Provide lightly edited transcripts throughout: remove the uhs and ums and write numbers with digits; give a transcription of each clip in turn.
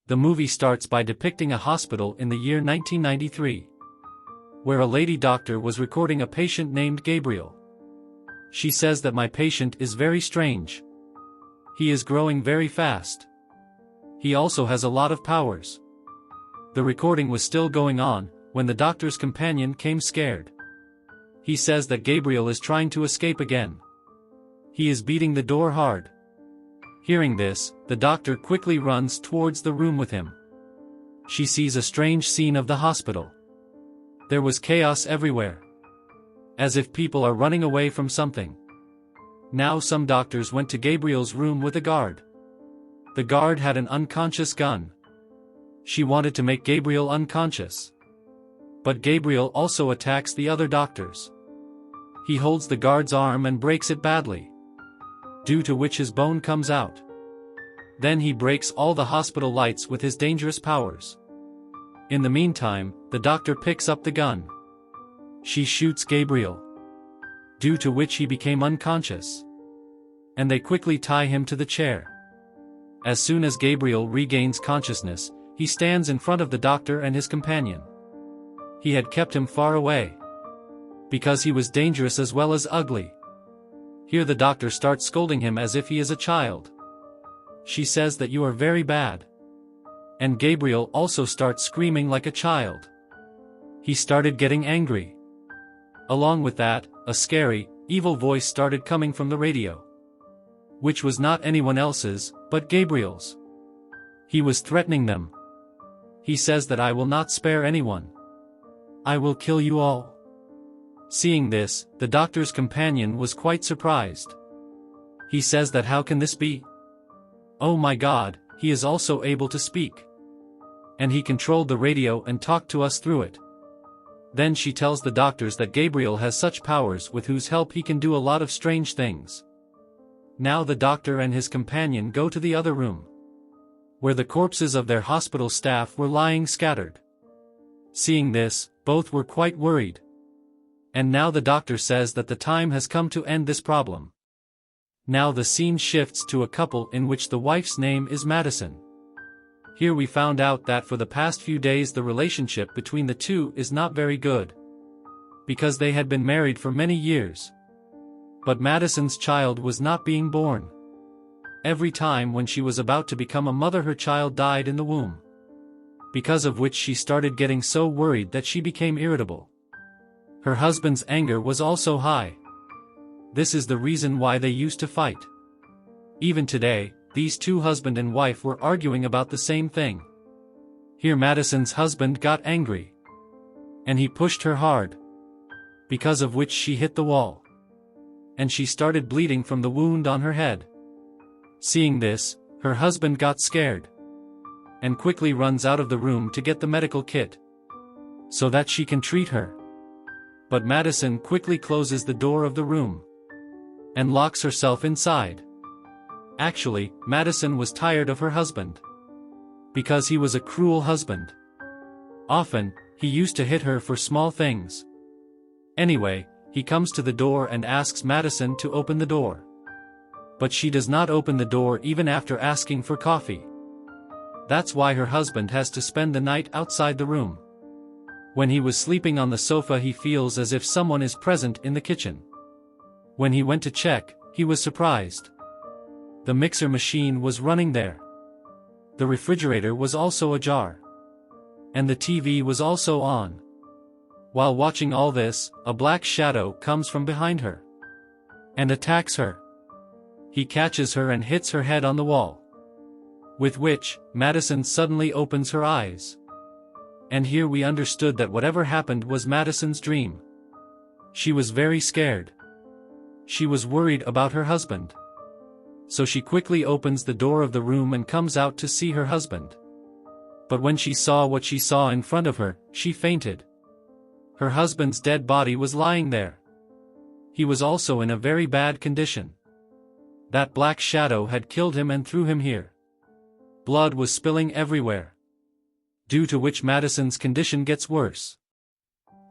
The movie starts by depicting a hospital in the year 1993, where a lady doctor was recording a patient named Gabriel. She says that my patient is very strange. He is growing very fast. He also has a lot of powers. The recording was still going on, when the doctor's companion came scared. He says that Gabriel is trying to escape again. He is beating the door hard. Hearing this, the doctor quickly runs towards the room with him. She sees a strange scene of the hospital. There was chaos everywhere, as if people are running away from something. Now some doctors went to Gabriel's room with a guard. The guard had an unconscious gun. She wanted to make Gabriel unconscious. But Gabriel also attacks the other doctors. He holds the guard's arm and breaks it badly, due to which his bone comes out. Then he breaks all the hospital lights with his dangerous powers. In the meantime, the doctor picks up the gun. She shoots Gabriel, due to which he became unconscious. And they quickly tie him to the chair. As soon as Gabriel regains consciousness, he stands in front of the doctor and his companion. He had kept him far away, because he was dangerous as well as ugly. Here the doctor starts scolding him as if he is a child. She says that you are very bad. And Gabriel also starts screaming like a child. He started getting angry. Along with that, a scary, evil voice started coming from the radio, which was not anyone else's, but Gabriel's. He was threatening them. He says that I will not spare anyone. I will kill you all. Seeing this, the doctor's companion was quite surprised. He says that how can this be? Oh my God, he is also able to speak. And he controlled the radio and talked to us through it. Then she tells the doctors that Gabriel has such powers with whose help he can do a lot of strange things. Now the doctor and his companion go to the other room, where the corpses of their hospital staff were lying scattered. Seeing this, both were quite worried. And now the doctor says that the time has come to end this problem. Now the scene shifts to a couple in which the wife's name is Madison. Here we found out that for the past few days the relationship between the two is not very good, because they had been married for many years. But Madison's child was not being born. Every time when she was about to become a mother, her child died in the womb, because of which she started getting so worried that she became irritable. Her husband's anger was also high. This is the reason why they used to fight. Even today, these two husband and wife were arguing about the same thing. Here Madison's husband got angry, and he pushed her hard, because of which she hit the wall, and she started bleeding from the wound on her head. Seeing this, her husband got scared, and quickly runs out of the room to get the medical kit, so that she can treat her. But Madison quickly closes the door of the room, and locks herself inside. Actually, Madison was tired of her husband, because he was a cruel husband. Often, he used to hit her for small things. Anyway, he comes to the door and asks Madison to open the door. But she does not open the door even after asking for coffee. That's why her husband has to spend the night outside the room. When he was sleeping on the sofa, he feels as if someone is present in the kitchen. When he went to check, he was surprised. The mixer machine was running there. The refrigerator was also ajar. And the TV was also on. While watching all this, a black shadow comes from behind her and attacks her. He catches her and hits her head on the wall, with which, Madison suddenly opens her eyes. And here we understood that whatever happened was Madison's dream. She was very scared. She was worried about her husband. So she quickly opens the door of the room and comes out to see her husband. But when she saw what she saw in front of her, she fainted. Her husband's dead body was lying there. He was also in a very bad condition. That black shadow had killed him and threw him here. Blood was spilling everywhere, due to which Madison's condition gets worse.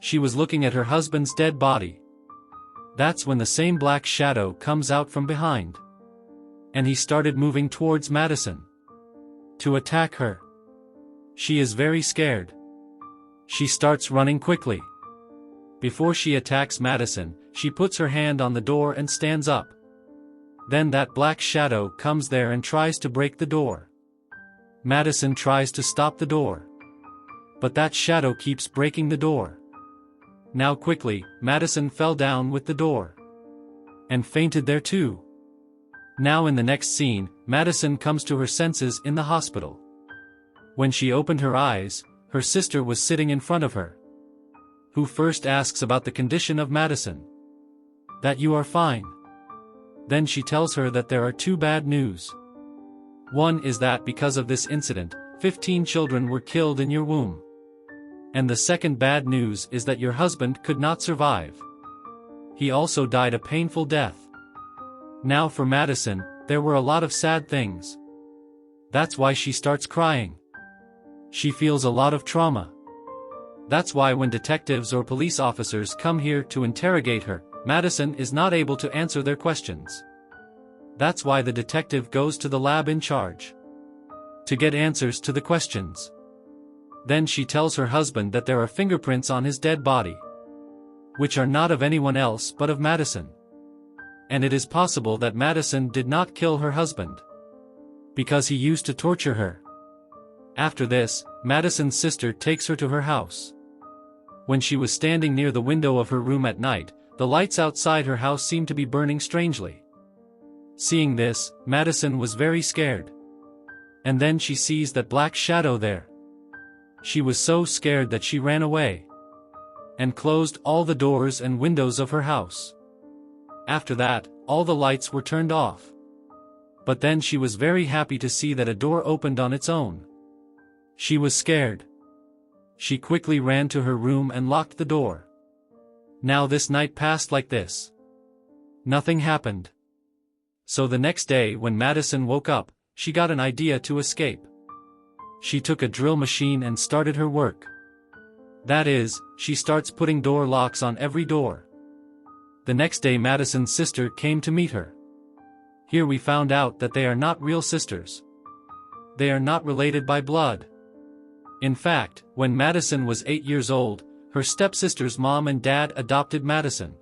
She was looking at her husband's dead body. That's when the same black shadow comes out from behind, and he started moving towards Madison to attack her. She is very scared. She starts running quickly. Before she attacks Madison, she puts her hand on the door and stands up. Then that black shadow comes there and tries to break the door. Madison tries to stop the door. But that shadow keeps breaking the door. Now quickly, Madison fell down with the door. And fainted there too. Now in the next scene, Madison comes to her senses in the hospital. When she opened her eyes, her sister was sitting in front of her. Who first asks about the condition of Madison. That you are fine. Then she tells her that there are two bad news. One is that because of this incident, 15 children were killed in your womb. And the second bad news is that your husband could not survive. He also died a painful death. Now for Madison, there were a lot of sad things. That's why she starts crying. She feels a lot of trauma. That's why when detectives or police officers come here to interrogate her, Madison is not able to answer their questions. That's why the detective goes to the lab in charge. To get answers to the questions. Then she tells her husband that there are fingerprints on his dead body. Which are not of anyone else but of Madison. And it is possible that Madison did not kill her husband. Because he used to torture her. After this, Madison's sister takes her to her house. When she was standing near the window of her room at night, the lights outside her house seemed to be burning strangely. Seeing this, Madison was very scared. And then she sees that black shadow there. She was so scared that she ran away. And closed all the doors and windows of her house. After that, all the lights were turned off. But then she was very happy to see that a door opened on its own. She was scared. She quickly ran to her room and locked the door. Now this night passed like this. Nothing happened. So the next day when Madison woke up, she got an idea to escape. She took a drill machine and started her work. That is, she starts putting door locks on every door. The next day Madison's sister came to meet her. Here we found out that they are not real sisters. They are not related by blood. In fact, when Madison was 8 years old, her stepsister's mom and dad adopted Madison.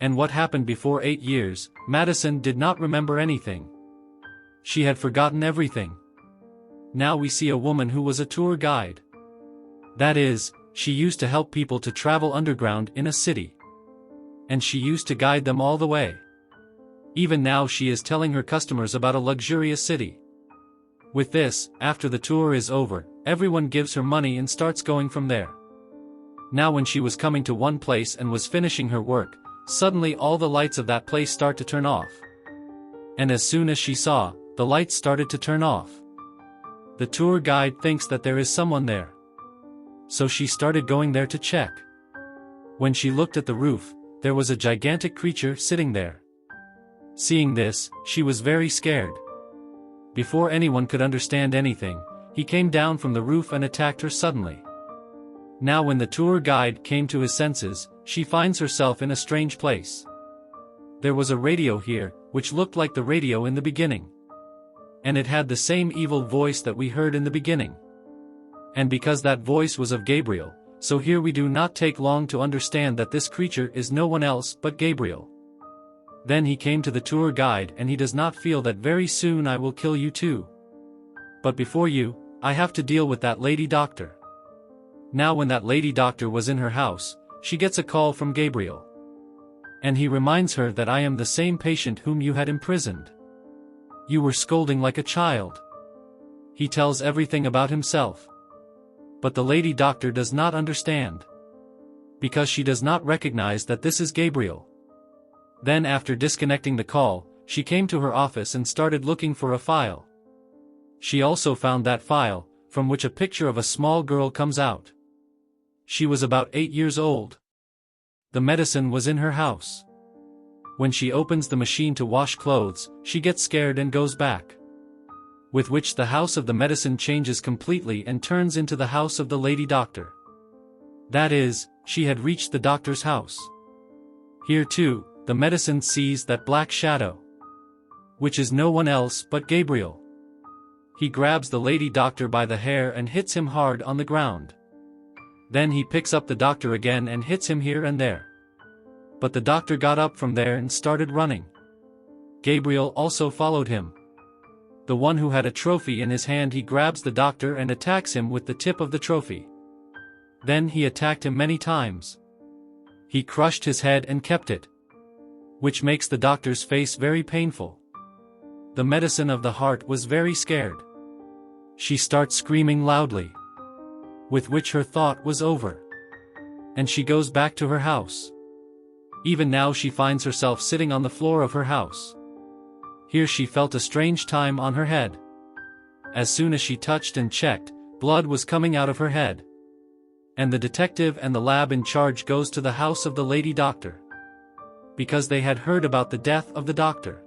And what happened before 8 years, Madison did not remember anything. She had forgotten everything. Now we see a woman who was a tour guide. That is, she used to help people to travel underground in a city. And she used to guide them all the way. Even now she is telling her customers about a luxurious city. With this, after the tour is over, everyone gives her money and starts going from there. Now when she was coming to one place and was finishing her work, suddenly all the lights of that place start to turn off. And as soon as she saw, the lights started to turn off. The tour guide thinks that there is someone there. So she started going there to check. When she looked at the roof, there was a gigantic creature sitting there. Seeing this, she was very scared. Before anyone could understand anything, he came down from the roof and attacked her suddenly. Now when the tour guide came to his senses, she finds herself in a strange place. There was a radio here, which looked like the radio in the beginning. And it had the same evil voice that we heard in the beginning. And because that voice was of Gabriel, so here we do not take long to understand that this creature is no one else but Gabriel. Then he came to the tour guide and he does not feel that very soon I will kill you too. But before you, I have to deal with that lady doctor. Now when that lady doctor was in her house, she gets a call from Gabriel. And he reminds her that I am the same patient whom you had imprisoned. You were scolding like a child. He tells everything about himself. But the lady doctor does not understand. Because she does not recognize that this is Gabriel. Then after disconnecting the call, she came to her office and started looking for a file. She also found that file, from which a picture of a small girl comes out. She was about 8 years old. The medicine was in her house. When she opens the machine to wash clothes, she gets scared and goes back. With which the house of the medicine changes completely and turns into the house of the lady doctor. That is, she had reached the doctor's house. Here too, the medicine sees that black shadow. Which is no one else but Gabriel. He grabs the lady doctor by the hair and hits him hard on the ground. Then he picks up the doctor again and hits him here and there. But the doctor got up from there and started running. Gabriel also followed him. The one who had a trophy in his hand, he grabs the doctor and attacks him with the tip of the trophy. Then he attacked him many times. He crushed his head and kept it, which makes the doctor's face very painful. The medicine of the heart was very scared. She starts screaming loudly, with which her thought was over. And she goes back to her house. Even now she finds herself sitting on the floor of her house. Here she felt a strange time on her head. As soon as she touched and checked, blood was coming out of her head. And the detective and the lab in charge goes to the house of the lady doctor, because they had heard about the death of the doctor.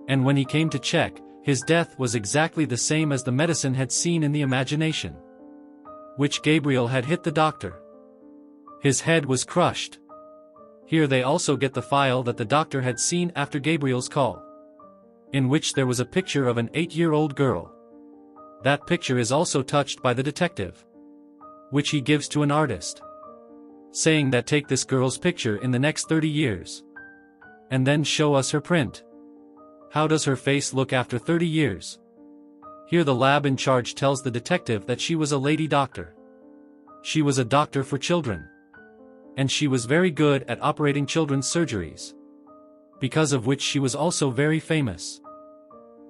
And when he came to check, his death was exactly the same as the medicine had seen in the imagination, which Gabriel had hit the doctor. His head was crushed. Here they also get the file that the doctor had seen after Gabriel's call, in which there was a picture of an 8-year-old girl. That picture is also touched by the detective, which he gives to an artist, saying that take this girl's picture in the next 30 years, and then show us her print. How does her face look after 30 years? Here the lab in charge tells the detective that she was a lady doctor. She was a doctor for children, and she was very good at operating children's surgeries, because of which she was also very famous.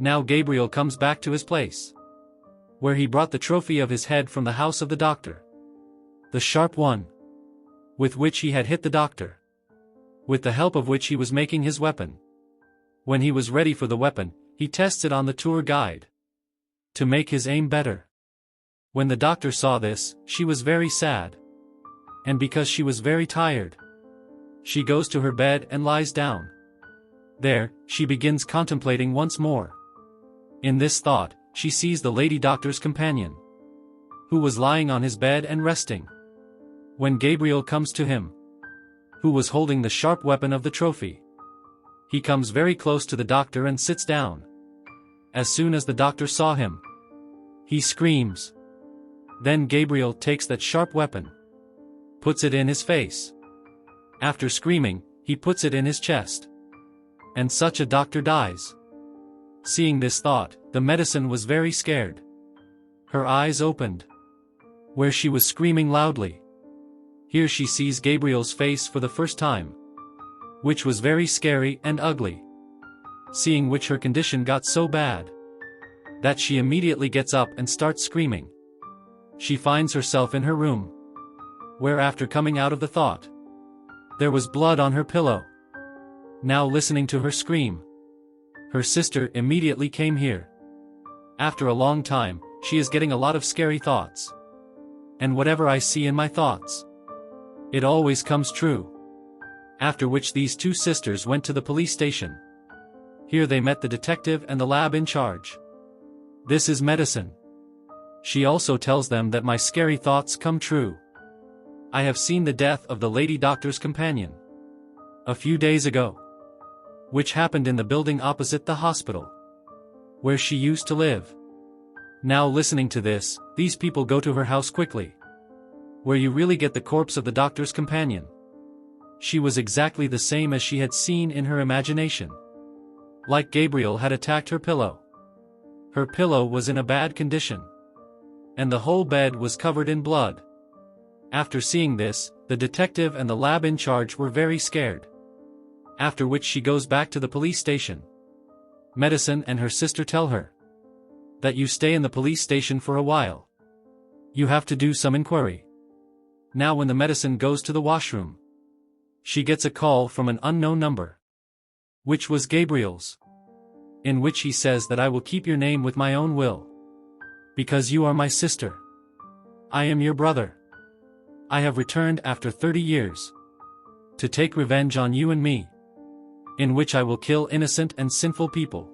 Now Gabriel comes back to his place, where he brought the trophy of his head from the house of the doctor, the sharp one, with which he had hit the doctor, with the help of which he was making his weapon. When he was ready for the weapon, he tests it on the tour guide, to make his aim better. When the doctor saw this, she was very sad. And because she was very tired, she goes to her bed and lies down. There, she begins contemplating once more. In this thought, she sees the lady doctor's companion, who was lying on his bed and resting. When Gabriel comes to him, who was holding the sharp weapon of the trophy, he comes very close to the doctor and sits down. As soon as the doctor saw him, he screams. Then Gabriel takes that sharp weapon, puts it in his face. After screaming, he puts it in his chest. And such a doctor dies. Seeing this thought, the medicine was very scared. Her eyes opened, where she was screaming loudly. Here she sees Gabriel's face for the first time, which was very scary and ugly. Seeing which her condition got so bad, that she immediately gets up and starts screaming. She finds herself in her room, where after coming out of the thought, there was blood on her pillow. Now listening to her scream, her sister immediately came here. After a long time, she is getting a lot of scary thoughts. And whatever I see in my thoughts, it always comes true. After which these two sisters went to the police station. Here they met the detective and the lab in charge. This is Madison. She also tells them that my scary thoughts come true. I have seen the death of the lady doctor's companion a few days ago, which happened in the building opposite the hospital, where she used to live. Now listening to this, these people go to her house quickly, where you really get the corpse of the doctor's companion. She was exactly the same as she had seen in her imagination. Like Gabriel had attacked her pillow. Her pillow was in a bad condition, and the whole bed was covered in blood. After seeing this, the detective and the lab in charge were very scared. After which she goes back to the police station. Madison and her sister tell her that you stay in the police station for a while. You have to do some inquiry. Now when the Madison goes to the washroom, she gets a call from an unknown number, which was Gabriel's, in which he says that I will keep your name with my own will, because you are my sister. I am your brother. I have returned after 30 years to take revenge on you and me, in which I will kill innocent and sinful people.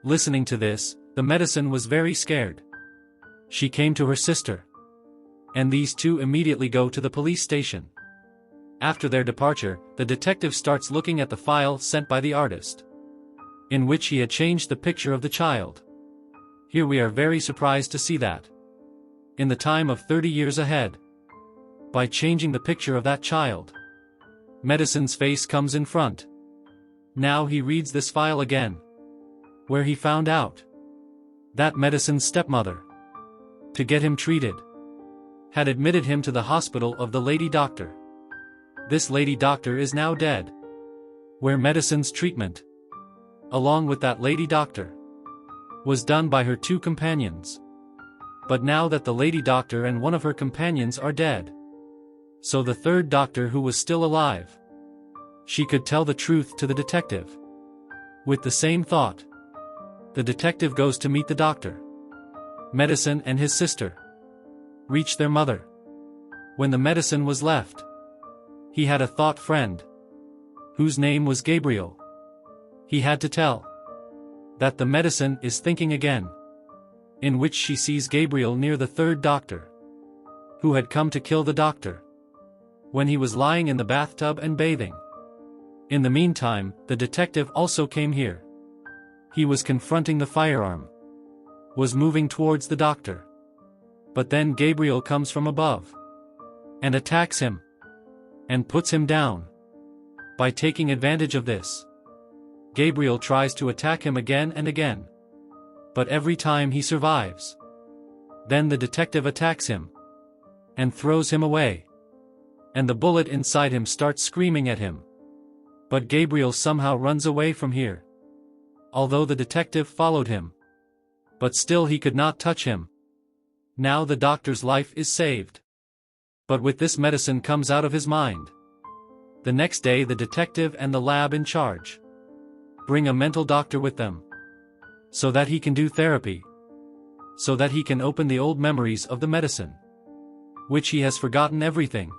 Listening to this, the Madison was very scared. She came to her sister, and these two immediately go to the police station. After their departure, the detective starts looking at the file sent by the artist, in which he had changed the picture of the child. Here we are very surprised to see that, in the time of 30 years ahead, by changing the picture of that child, Madison's face comes in front. Now he reads this file again, where he found out that Madison's stepmother, to get him treated, had admitted him to the hospital of the lady doctor. This lady doctor is now dead, where Madison's treatment, along with that lady doctor, was done by her 2 companions. But now that the lady doctor and one of her companions are dead, so the 3rd doctor who was still alive, she could tell the truth to the detective. With the same thought, the detective goes to meet the doctor. Madison and his sister reach their mother. When the Madison was left, he had a thought friend, whose name was Gabriel. He had to tell that the Madison is thinking again, in which she sees Gabriel near the 3rd doctor, who had come to kill the doctor, when he was lying in the bathtub and bathing. In the meantime, the detective also came here. He was confronting the firearm, was moving towards the doctor. But then Gabriel comes from above, and attacks him, and puts him down. By taking advantage of this, Gabriel tries to attack him again and again, but every time he survives. Then the detective attacks him, and throws him away, and the bullet inside him starts screaming at him. But Gabriel somehow runs away from here, although the detective followed him. But still he could not touch him. Now the doctor's life is saved. But with this Madison comes out of his mind. The next day the detective and the lab in charge bring a mental doctor with them, so that he can do therapy, so that he can open the old memories of the Madison, which he has forgotten everything.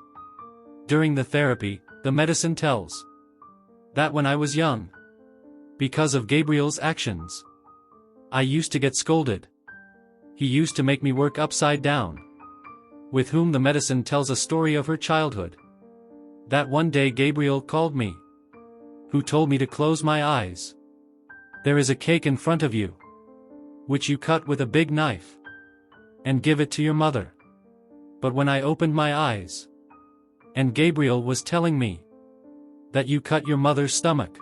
During the therapy, the Madison tells that when I was young, because of Gabriel's actions, I used to get scolded. He used to make me work upside down. With whom the Madison tells a story of her childhood. That one day Gabriel called me, who told me to close my eyes. There is a cake in front of you, which you cut with a big knife, and give it to your mother. But when I opened my eyes, and Gabriel was telling me that you cut your mother's stomach,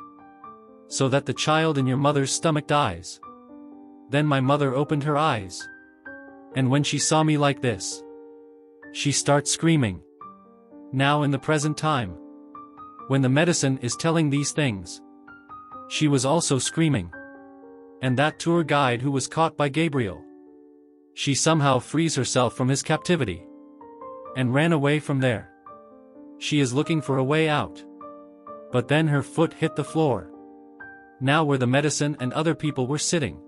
so that the child in your mother's stomach dies. Then my mother opened her eyes, and when she saw me like this, she starts screaming. Now in the present time, when the Madison is telling these things, she was also screaming. And that tour guide who was caught by Gabriel, she somehow frees herself from his captivity, and ran away from there. She is looking for a way out. But then her foot hit the floor. Now where the Madison and other people were sitting,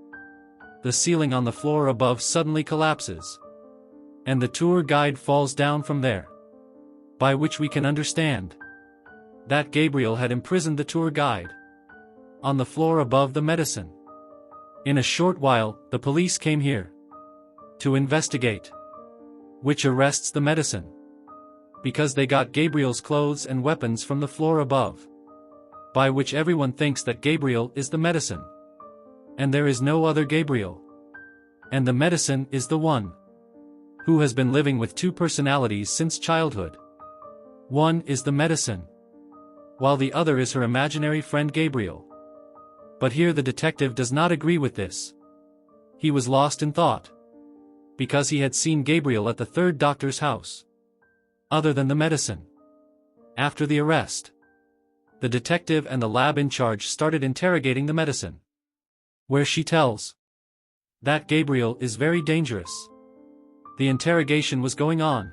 the ceiling on the floor above suddenly collapses, and the tour guide falls down from there. By which we can understand that Gabriel had imprisoned the tour guide on the floor above the Madison. In a short while, the police came here to investigate, which arrests the Madison, because they got Gabriel's clothes and weapons from the floor above, by which everyone thinks that Gabriel is the Madison, and there is no other Gabriel, and the Madison is the one who has been living with 2 personalities since childhood. One is the Madison, while the other is her imaginary friend Gabriel. But here the detective does not agree with this. He was lost in thought, because he had seen Gabriel at the 3rd doctor's house, other than the Madison. After the arrest, the detective and the lab in charge started interrogating the Madison, where she tells that Gabriel is very dangerous. The interrogation was going on.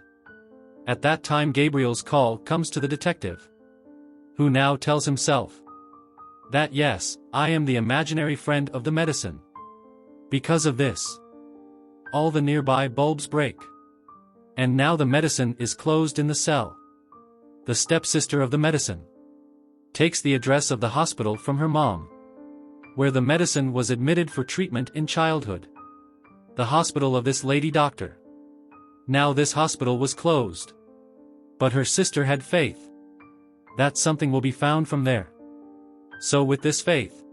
At that time Gabriel's call comes to the detective, who now tells himself that yes, I am the imaginary friend of the Madison. Because of this, all the nearby bulbs break. And now the Madison is closed in the cell. The stepsister of the Madison takes the address of the hospital from her mom, where the Madison was admitted for treatment in childhood. The hospital of this lady doctor. Now this hospital was closed. But her sister had faith that something will be found from there. So with this faith,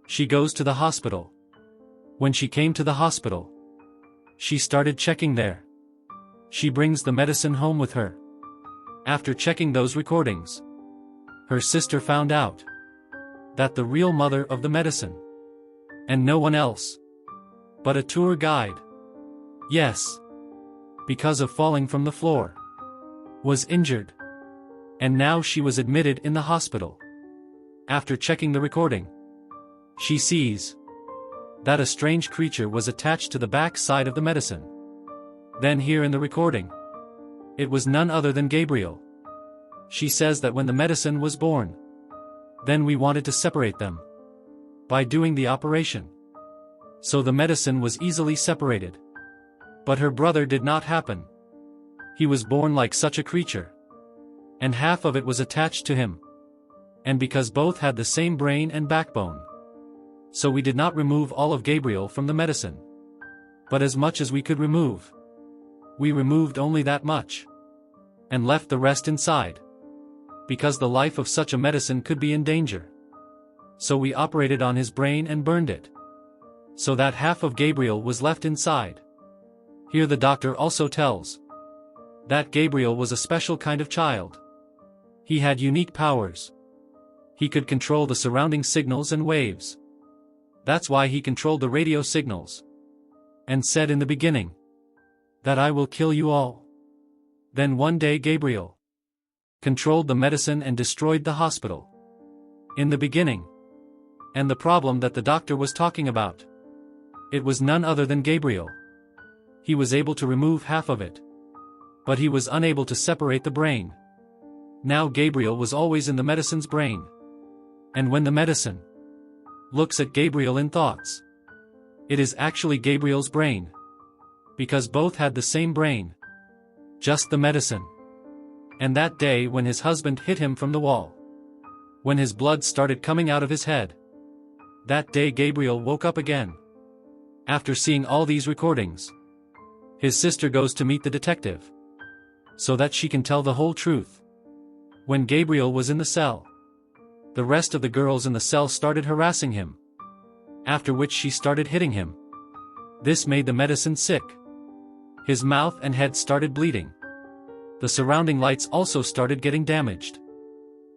she goes to the hospital, When she came to the hospital, she started checking there. She brings the medicine home with her. After checking those recordings, her sister found out that the real mother of the medicine, and no one else but a tour guide, yes, because of falling from the floor, was injured, and now she was admitted in the hospital. After checking the recording, she sees that a strange creature was attached to the back side of the medicine. Then here in the recording, it was none other than Gabriel. She says that when the medicine was born, then we wanted to separate them by doing the operation. So the medicine was easily separated. But her brother did not happen. He was born like such a creature, and half of it was attached to him. And because both had the same brain and backbone, so we did not remove all of Gabriel from the medicine, but as much as we could remove. We removed only that much, and left the rest inside, because the life of such a medicine could be in danger. So we operated on his brain and burned it, so that half of Gabriel was left inside. Here the doctor also tells that Gabriel was a special kind of child. He had unique powers. He could control the surrounding signals and waves. That's why he controlled the radio signals, and said in the beginning that I will kill you all. Then one day Gabriel controlled the medicine and destroyed the hospital. In the beginning, and the problem that the doctor was talking about, it was none other than Gabriel. He was able to remove half of it, but he was unable to separate the brain. Now Gabriel was always in the medicine's brain, and when the medicine looks at Gabriel in thoughts, it is actually Gabriel's brain, because both had the same brain, just the medicine. And that day when his husband hit him from the wall, when his blood started coming out of his head, that day Gabriel woke up again. After seeing all these recordings, his sister goes to meet the detective, so that she can tell the whole truth. When Gabriel was in the cell, the rest of the girls in the cell started harassing him, after which she started hitting him. This made the medicine sick. His mouth and head started bleeding. The surrounding lights also started getting damaged.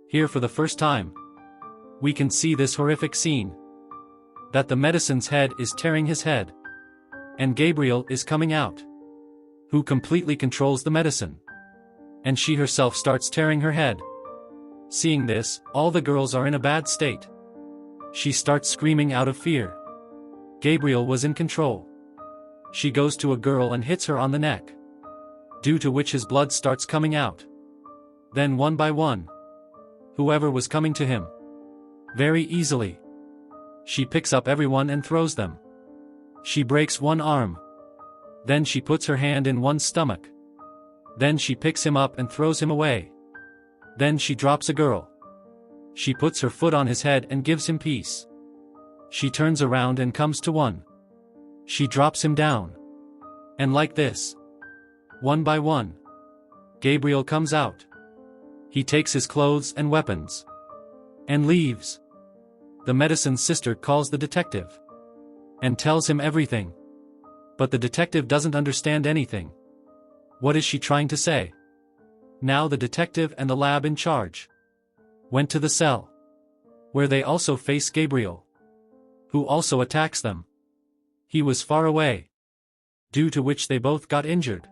Here for the first time, we can see this horrific scene, that the medicine's head is tearing his head, and Gabriel is coming out, who completely controls the medicine, and she herself starts tearing her head. Seeing this, all the girls are in a bad state. She starts screaming out of fear. Gabriel was in control. She goes to a girl and hits her on the neck, due to which his blood starts coming out. Then one by one, whoever was coming to him, very easily, she picks up everyone and throws them. She breaks one arm. Then she puts her hand in one's stomach. Then she picks him up and throws him away. Then she drops a girl. She puts her foot on his head and gives him peace. She turns around and comes to one. She drops him down. And like this, one by one, Gabriel comes out. He takes his clothes and weapons, and leaves. The medicine's sister calls the detective, and tells him everything. But the detective doesn't understand anything. What is she trying to say? Now the detective and the lab in charge went to the cell, where they also face Gabriel, who also attacks them. He was far away, due to which they both got injured,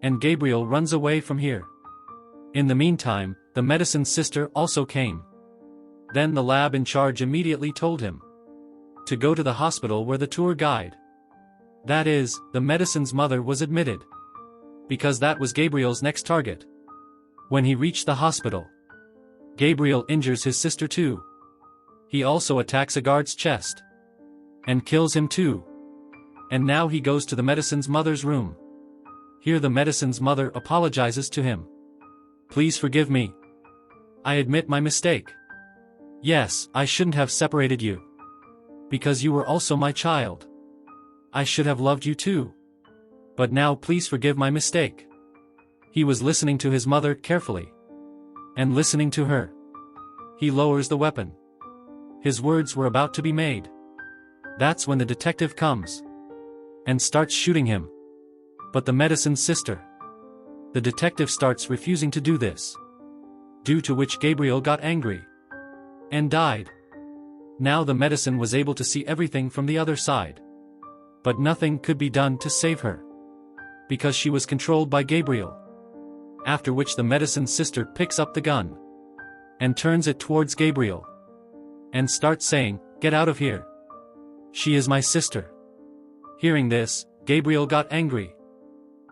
and Gabriel runs away from here. In the meantime, the medicine's sister also came. Then the lab in charge immediately told him to go to the hospital where the tour guide, that is, the medicine's mother, was admitted, because that was Gabriel's next target. When he reached the hospital, Gabriel injures his sister too. He also attacks a guard's chest, and kills him too. And now he goes to the medicine's mother's room. Here the medicine's mother apologizes to him. Please forgive me. I admit my mistake. Yes, I shouldn't have separated you, because you were also my child. I should have loved you too. But now please forgive my mistake. He was listening to his mother carefully, and listening to her. He lowers the weapon. His words were about to be made. That's when the detective comes and starts shooting him. But the medicine's sister. The detective starts refusing to do this, due to which Gabriel got angry and died. Now the medicine was able to see everything from the other side. But nothing could be done to save her, because she was controlled by Gabriel. After which the medicine's sister picks up the gun and turns it towards Gabriel and starts saying, "Get out of here. She is my sister." Hearing this, Gabriel got angry.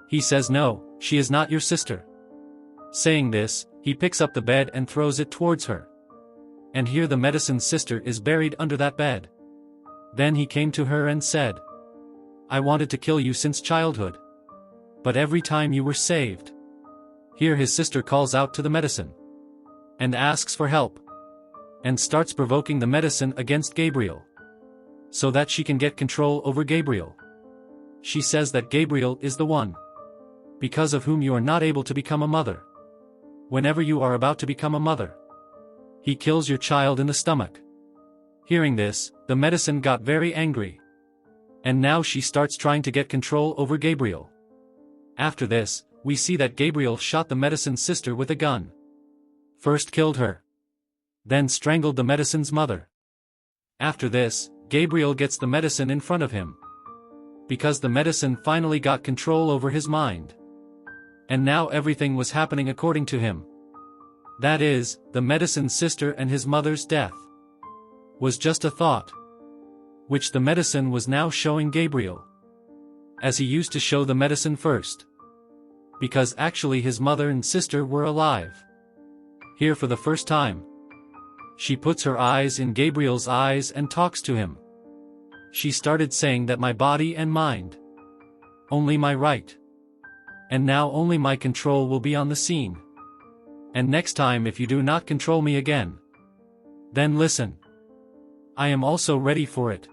He says, "No, she is not your sister." Saying this, he picks up the bed and throws it towards her. And here the medicine's sister is buried under that bed. Then he came to her and said, "I wanted to kill you since childhood. But every time you were saved." Here his sister calls out to the medicine and asks for help, and starts provoking the medicine against Gabriel, so that she can get control over Gabriel. She says that Gabriel is the one because of whom you are not able to become a mother. Whenever you are about to become a mother, he kills your child in the stomach. Hearing this, the medicine got very angry. And now she starts trying to get control over Gabriel. After this, we see that Gabriel shot the medicine's sister with a gun. First killed her, then strangled the medicine's mother. After this, Gabriel gets the medicine in front of him, because the medicine finally got control over his mind. And now everything was happening according to him. That is, the medicine's sister and his mother's death was just a thought, which the medicine was now showing Gabriel, as he used to show the medicine first, because actually his mother and sister were alive. Here for the first time, she puts her eyes in Gabriel's eyes and talks to him. She started saying that my body and mind, only my right, and now only my control will be on the scene. And next time if you do not control me again, then listen. I am also ready for it.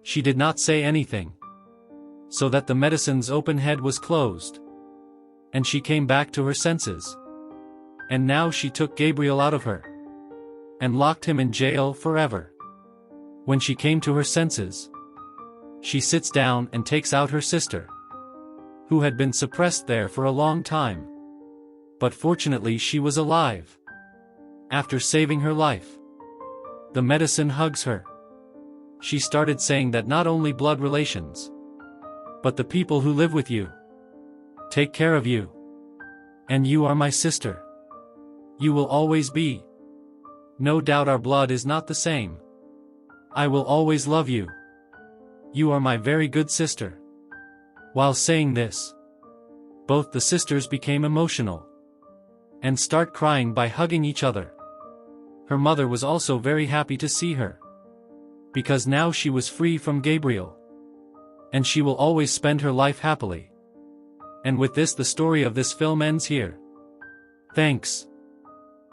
She did not say anything, so that the medicine's open head was closed, and she came back to her senses. And now she took Gabriel out of her and locked him in jail forever. When she came to her senses, she sits down and takes out her sister, who had been suppressed there for a long time. But fortunately she was alive. After saving her life, the medicine hugs her. She started saying that not only blood relations, but the people who live with you take care of you. And you are my sister. You will always be. No doubt our blood is not the same. I will always love you. You are my very good sister. While saying this, both the sisters became emotional and start crying by hugging each other. Her mother was also very happy to see her, because now she was free from Gabriel, and she will always spend her life happily. And with this the story of this film ends here. Thanks.